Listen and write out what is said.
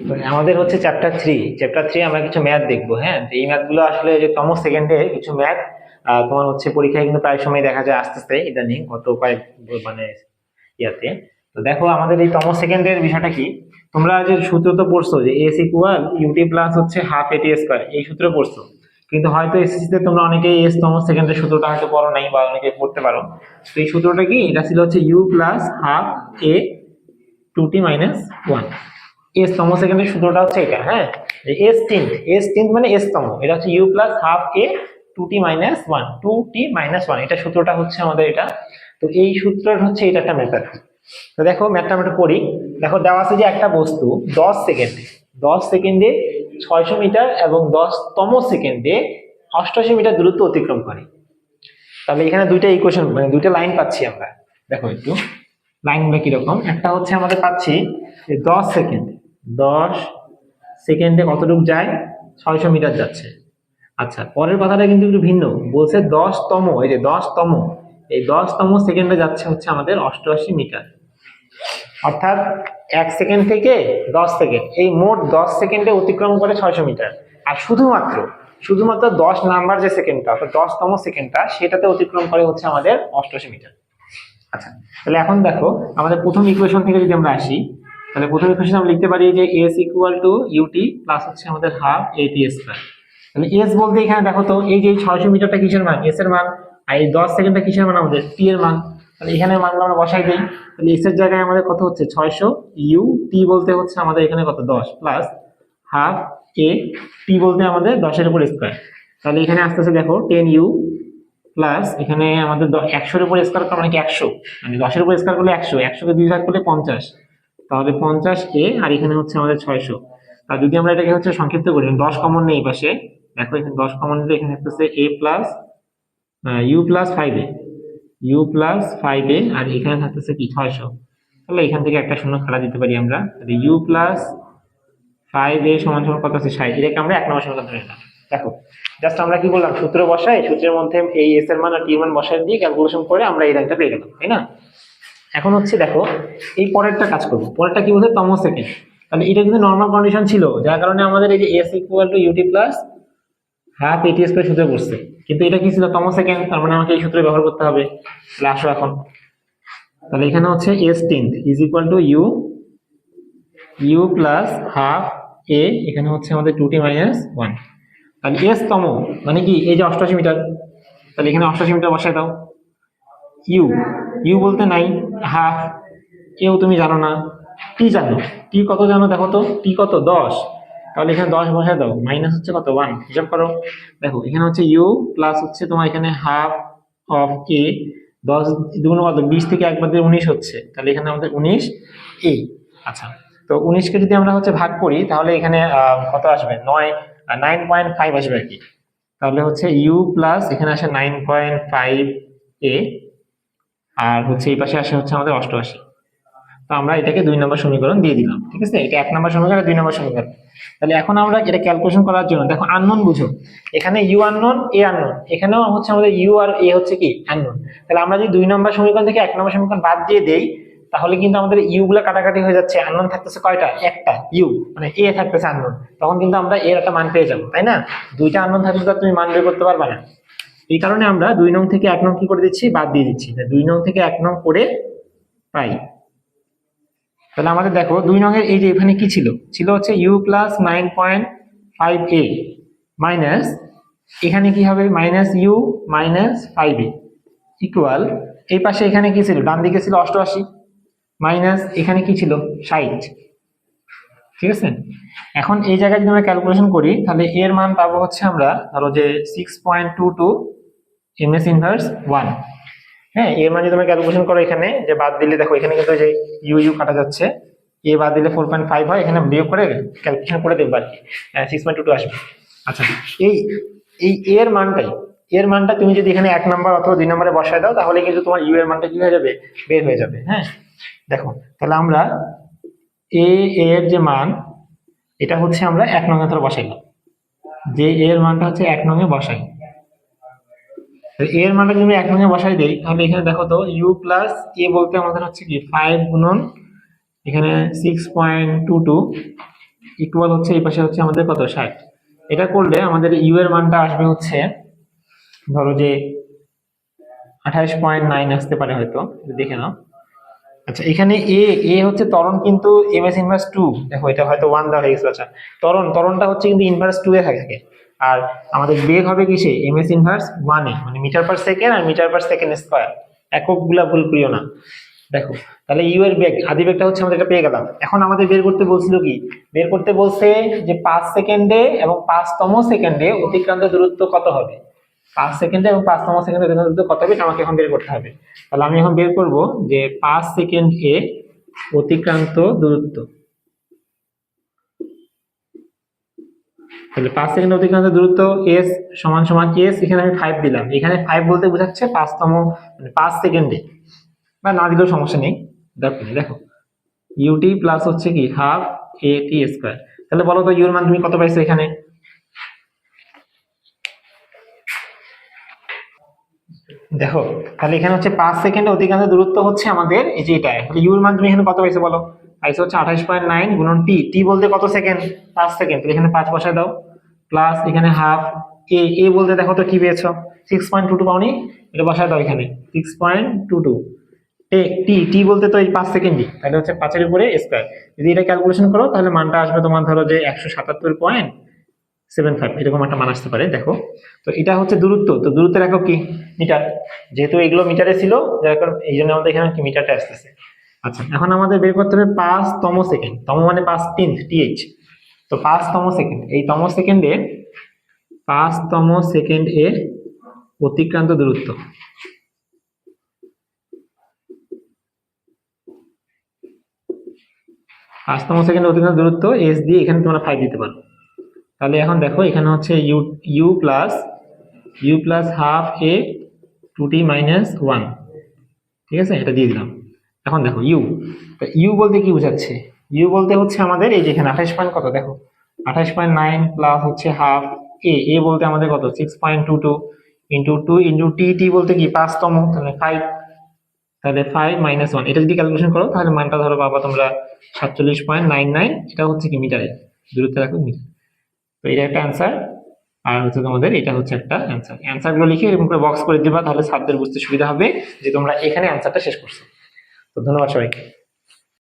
তো আমাদের হচ্ছে চ্যাপ্টার 3 আমরা কিছু ম্যাথ দেখবো। হ্যাঁ, তো এই ম্যাথগুলো আসলে যে তমস সেকেন্ডে কিছু ম্যাথ তোমার হচ্ছে পরীক্ষায় কিন্তু প্রায় সময় দেখা যায় আসতেছে ইদানিং গত কয়েক মানে ইয়াতে। তো দেখো আমাদের এই তমস সেকেন্ডের বিষয়টা কি, তোমরা যে সূত্র তো পড়ছো যে এস ইকুয়াল ইউটি প্লাস হচ্ছে হাফ এটি স্কয়ার, এই সূত্র পড়ছো। কিন্তু হয়তো এসএসসি তে তোমরা অনেকেই এস তমস সেকেন্ডের সূত্রটা হয়তো পড়ো নাই বা অনেকে পড়তে পারো। তো এই সূত্রটা কি, এটা ছিল হচ্ছে u plus half a two t minus one. S তম সেকেন্ডের সূত্রটা হচ্ছে এটা। হ্যাঁ, এস টিন্থ মানে এস তম, এটা হচ্ছে u plus half a two t minus one, two t minus one, এটা সূত্রটা হচ্ছে আমাদের এটা। তো এই সূত্রের হচ্ছে এটা একটা মেথড। তো দেখো ম্যাথটা আমরা করি। দেখো দেওয়া আছে যে একটা বস্তু 10 সেকেন্ডে 10 সেকেন্ডে 600 মিটার এবং 10তম সেকেন্ডে 88 মিটার দূরত্ব অতিক্রম করে। তাহলে এখানে দুইটা ইকুয়েশন মানে দুইটা লাইন পাচ্ছি আমরা। দেখো একটু লাইনগুলো কিরকম, একটা হচ্ছে আমাদের পাচ্ছি যে 10 সেকেন্ডে কতটুকু যায়, 600 মিটার যাচ্ছে। আচ্ছা, পরের কথাটা কিন্তু একটু ভিন্ন, বলছে 10তম, এই যে 10তম, এই 10তম সেকেন্ডে যাচ্ছে হচ্ছে আমাদের 88 মিটার। অর্থাৎ 1 সেকেন্ড থেকে 10 সেকেন্ড, এই মোট 10 সেকেন্ডে অতিক্রম করে 600 মিটার। আর শুধুমাত্র শুধুমাত্র 10 নাম্বার যে সেকেন্ডটা অর্থাৎ 10তম সেকেন্ডটা, সেটাতে অতিক্রম করে হচ্ছে আমাদের 88 মিটার। আচ্ছা, তাহলে এখন দেখো আমাদের প্রথম ইকুয়েশন থেকে যদি আমরা আসি, তাহলে প্রথম ইকুয়েশন আমরা লিখতে পারি যে s equal to u t plus হচ্ছে আমাদের হাফ এটি স্কয়ার। তাহলে এস বলতে এখানে দেখো তো এই যে 600 মিটারটা কিসের মান, এস এর মান, আর এই 10 সেকেন্ডটা কিসের মান, আমাদের টি এর মান। তাহলে এখানে মানগুলো আমরা বসাই দিই। তাহলে এস এর জায়গায় আমাদের কত হচ্ছে 600, ইউ টি বলতে হচ্ছে আমাদের এখানে কত 10 প্লাস হাফ এ টি বলতে আমাদের 10-এর উপর স্কয়ার। তাহলে এখানে আসতেছে দেখো 10u প্লাস এখানে আমাদের 100-এর উপর স্কয়ার করা মানে কি 100, মানে 10-এর উপর স্কয়ার করলে 100, 100-কে 2 ভাগ করলে 50, তাহলে 50 আর এখানে হচ্ছে আমাদের 600। আর যদি আমরা এটাকে হচ্ছে সংক্ষিপ্ত করি, 10 কমন নেই পাশে, দেখো এখানে 10 কমন নিলে এখানে থাকতেছে a plus u plus 5a, u plus 5a, আর এখানে থাকতেছে কি 600। তাহলে এখান থেকে একটা শূন্য কাটা দিতে পারি আমরা, তাহলে ইউ প্লাস 5a সমান সমান কত আছে 60, এটাকে আমরা 1 নম্বর সমীকরণ ধরে নিলাম। দেখো জাস্ট আমরা কি বললাম, সূত্র বসাই, সূত্রের মধ্যে এই এস এর মান আর টি এর মান বসাই দিয়ে ক্যালকুলেশন করে আমরা এই লাইনটা পেয়ে গেলাম, তাই না? এখন হচ্ছে দেখো এই পরেরটা কাজ করবো, পরেরটা কি বলছে তম সেকেন্ড। তাহলে এটা কিন্তু নর্মাল কন্ডিশন ছিল, যার কারণে আমাদের এই যে s equal to u t plus half a t square সূত্রে বসছে। কিন্তু এটা কি ছিল তম সেকেন্ড, তার মানে আমাকে এই সূত্র ব্যবহার করতে হবে। তাহলে আসো এখন, তাহলে এখানে হচ্ছে S tenth is equal to u plus half a, এখানে হচ্ছে আমাদের টু টি মাইনাস ওয়ান। তাহলে এস তম মানে কি এই যে 88 মিটার, তাহলে এখানে 88 মিটার বসায় দাও। ইউ ইউ বলতে নাই, হাফ এও তুমি জানো না, টি জানো, টি কত জানো দেখো তো, টি কত 10, তাহলে এখানে 10 বসায় দাও, মাইনাস হচ্ছে কত 1, হিসাব করো। দেখো এখানে হচ্ছে ইউ প্লাস হচ্ছে তোমার এখানে হাফ অফ এ, 10 দুগুণ কত 20 থেকে একবার দিয়ে 19 হচ্ছে, তাহলে এখানে আমাদের 19 এ। আচ্ছা, তো 19কে যদি আমরা হচ্ছে ভাগ করি তাহলে এখানে কত আসবে, 9.5 আসবে আর কি। তাহলে হচ্ছে ইউ প্লাস এখানে আসে 9.5 এ, আর হচ্ছে এই পাশে আসে হচ্ছে আমাদের 88। তো আমরা এটাকে 2 নম্বর সমীকরণ দিয়ে দিলাম, ঠিক আছে? এটা 1 নম্বর সমীকরণ, 2 নম্বর সমীকরণ। তাহলে এখন আমরা এটা ক্যালকুলেশন করার জন্য দেখো আননোন বুঝো, এখানে ইউ আননোন, এ আননোন, এখানেও হচ্ছে আমাদের ইউ আর এ হচ্ছে কি আননোন। তাহলে আমরা যদি 2 নম্বর সমীকরণ থেকে 1 নম্বর সমীকরণ বাদ দিয়ে দেই, তাহলে কিন্তু আমাদের ইউ গুলা কাটাকাটি হয়ে যাচ্ছে, আননোন থাকতেছে কয়টা, একটা ইউ, মানে এ থাকতেছে আননোন, তখন কিন্তু আমরা এর একটা মান পেয়ে যাবো, তাই না? দুইটা আননোন থাকলে তো তুমি মান বের করতে পারবা না। এই কারণে আমরা 2 নং থেকে 1 নং কি করে দিচ্ছি, বাদ দিয়ে দিচ্ছি। 2 নং থেকে 1 নং করে পাই। তাহলে আমাদের দেখো 2 নং এর এই যে এখানে কি ছিল, ছিল হচ্ছে ইউ প্লাস 9.5a মাইনাস এখানে কি হবে minus you minus 5a equal, এই পাশে এখানে কি ছিল, ডান দিকে ছিল 88 মাইনাস এখানে কি ছিল 60, ঠিক আছে? এখন এই জায়গায় যদি আমরা ক্যালকুলেশন করি তাহলে এর মান পাবো হচ্ছে আমরা ধরো যে 6.22 ms ইনভার্স 1। হ্যাঁ, এর মান যদি তুমি ক্যালকুলেশন করো এখানে যে বাদ দিলে দেখো এখানে কিন্তু যে ইউ ইউ কাটা যাচ্ছে, এ বাদ দিলে 4.5 হয়, এখানে বিয়োগ করে ক্যালকুলেশন করে দেখবা আর কি 6.22 আসবে। আচ্ছা, এই এই এর মানটা তুমি যদি এখানে 1 নম্বর অথবা 2 নম্বরে বসায় দাও, তাহলে কিন্তু তোমার ইউ এর মানটা কি হয়ে যাবে, বের হয়ে যাবে। হ্যাঁ, দেখো তাহলে আমরা এ এর যে মান, এটা হচ্ছে আমরা 1 নং এ বসাইলাম, যে এর মানটা হচ্ছে 1 নং এ বসাই। এর মানটা যদি আমি 1 নং এ বসাই দেই, তাহলে এখানে দেখো তো ইউ প্লাস এ বলতে আমাদের হচ্ছে কি 5 গুণন এখানে 6.22 ইকুয়াল হচ্ছে এই পাশে হচ্ছে আমাদের কত 60। এটা করলে আমাদের ইউ এর মানটা আসবে হচ্ছে ধরো যে 28.9 আসতে পারে হয়তো, দেখে নাও। আচ্ছা এখানে এ এ হচ্ছে ত্বরণ কিন্তু এম এস ইনভার্স 2, দেখো এটা হয়তো 1 দেওয়া হয়ে গেছে। আচ্ছা ত্বরণটা হচ্ছে কিন্তু ইনভার্স 2 এ থাকে। আর আমাদের বেগ হবে কিসে, এম এস ইনভার্স 1 এ, মানে মিটার পার সেকেন্ড আর মিটার পার সেকেন্ড স্কয়ার। একক গুলা ভুল করিও না। দেখো তাহলে ইউ এর বেগ, আদি বেগটা হচ্ছে আমাদের এটা পেয়ে গেলাম। এখন আমাদের বের করতে বলছিল কি, বের করতে বলছে যে 5 সেকেন্ডে এবং 5তম সেকেন্ডে অতিক্রান্ত দূরত্ব কত হবে। 5 সেকেন্ডে এবং 5তম সেকেন্ডে অতিক্রান্ত দূরত্ব কত হবে, এটা আমাকে এখন বের করতে হবে। তাহলে আমি এখন বের করব যে 5 সেকেন্ড এ অতিক্রান্ত দূরত্ব। তাহলে 5 সেকেন্ড অতিক্রান্ত দূরত্ব এস সমান সমান এস, এখানে আমি 5 দিলাম। এখানে 5 বলতে বোঝাচ্ছে 5তম, মানে 5 সেকেন্ডে, বা না দিলেও সমস্যা নেই। দেখো ইউটি প্লাস হচ্ছে কি হাফ এ টি স্কয়ার। তাহলে বলো তো ইউর মান তুমি কত পাইছো এখানে। দেখো তাহলে এখানে হচ্ছে 5 সেকেন্ডে অতিক্রান্ত দূরত্ব হচ্ছে আমাদের এই যে এটা, তাহলে ইউর মান তুমি এখানে কত পাইছো বলো। পাইছো হচ্ছে 28.9 গুণন টি, টি বলতে কত সেকেন্ড, 5 সেকেন্ড, তাহলে এখানে 5 বসায় দাও। প্লাস এখানে হাফ এ, এ বলতে দেখো তো কি পেয়েছো, 6.22 পাওনি, এটা বসায় দাও এখানে 6.22। টি টি বলতে তো এই 5 সেকেন্ডই, তাহলে হচ্ছে 5 এর উপরে স্কয়ার। যদি এটা ক্যালকুলেশন করো তাহলে মানটা আসবে তোমার ধরো যে 177.75 এরকম একটা মান আসতে পারে। দেখো তো এটা হচ্ছে দূরত্ব, তো দূরত্বের একক কি, মিটার। যেহেতু এগুলো মিটারে ছিল যার কারণে এই জন্য আমাদের এখানে কি মিটারটা আসতেছে। আচ্ছা এখন আমাদের বের করতে হবে 5তম সেকেন্ড, তম মানে 5 3 টিএইচ। তো 5তম সেকেন্ড, এই তম সেকেন্ডে 5তম সেকেন্ড এ অতিক্রান্ত দূরত্ব। 5তম সেকেন্ডে অতিক্রান্ত দূরত্ব এস দিয়ে এখানে তোমরা 5 দিতে পারো। তাহলে এখন দেখো এখানে হচ্ছে u u plus half a two t minus 1, ঠিক আছে, এটা দিয়ে দিলাম। এখন দেখো ইউ বলতে কি বোঝাচ্ছে, ইউ বলতে হচ্ছে আমাদের এই যে এখানে 28 পয়েন্ট কত দেখো, 28.9 প্লাস হচ্ছে হাফ এ, এ বলতে আমাদের কত 6.22 ইন্টু 2 ইন্টু টি, টি বলতে কি 5তম, তাহলে 5, তাহলে 5 মাইনাস 1, এটা যদি ক্যালকুলেশন করো তাহলে মানটা ধরো পাবা তোমরা 47.99। এটা হচ্ছে কি মিটারে, দূরত্ব রাখো মিটার। তো এটা একটা অ্যান্সার, আর হচ্ছে তোমাদের এটা হচ্ছে একটা অ্যান্সার। অ্যান্সারগুলো লিখে এরকম করে বক্স করে দিবা, তাহলে স্যারদের বুঝতে সুবিধা হবে যে তোমরা এখানে অ্যান্সারটা শেষ করছো। তো ধন্যবাদ সবাইকে।